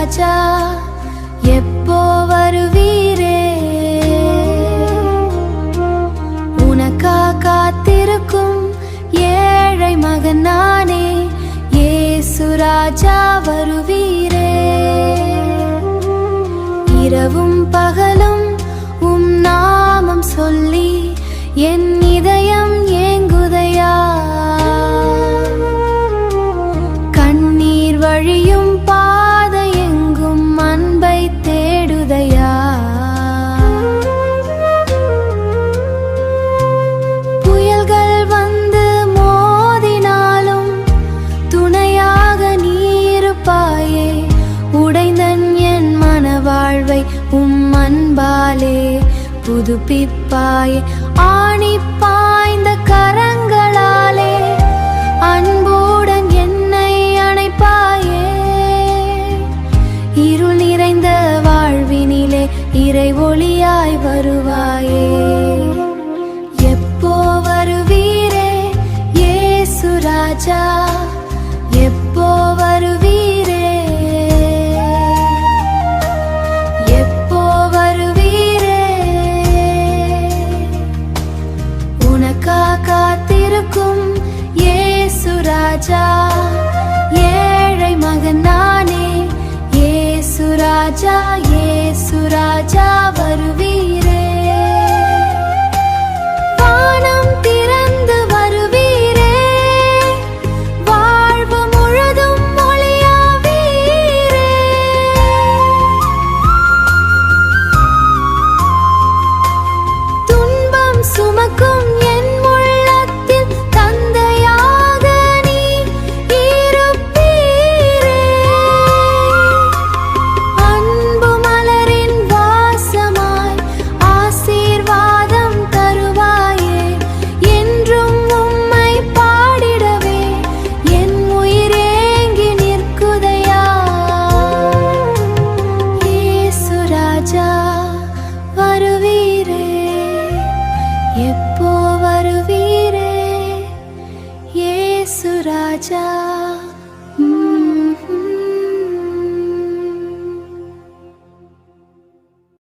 ராஜா எப்போ வருவீரே? உனக்கா காத்திருக்கும் ஏழை மகன் நானே, இயேசு ராஜா வருவீரே. இரவும் பகலும் உம் நாமம் சொல்லி என் இதயம் ஏங்குதையா, கண்ணீர் வழியும் பாதை எங்கும் அன்பை தேடுதையா. புயல்கள் வந்து மோதினாலும் துணையாக நீருப்பாயே, உடைந்தன் என் மனவாழ்வை உம் அன்பாலே புதுப்பிப்பாயே. ஆணி பாய்ந்த கரங்களாலே அன்புடன் என்னை அணைப்பாயே, இருள் நிறைந்த வாழ்வினிலே இறை ஒளியாய் வருவாயே. எப்போ வருவீரே இயேசு ராஜா, எப்போ வருவீரே? எப்போ வருவீரே? உனக்கா காத்திருக்கும் இயேசு ராஜா, ஏழை மகன் நானே, இயேசு ராஜா, இயேசு ராஜா வருவீரே. வானம் திறந்து வருவீரே, வாழ்வு முழுதும் ஒளியாவீரே. துன்பம் சுமக்கும் என் உள்ளத்தில் தந்தையாக நீ இருப்பீரே. அன்பு மலரின் வாசமாய் ஆசீர்வாதம் தருவாயே, என்றும் உம்மை பாடிடவே என் உயிர் ஏங்கி நிற்குதையா. இயேசு ராஜா வருவீரே, எப்போ வருவீரே? இயேசு ராஜா.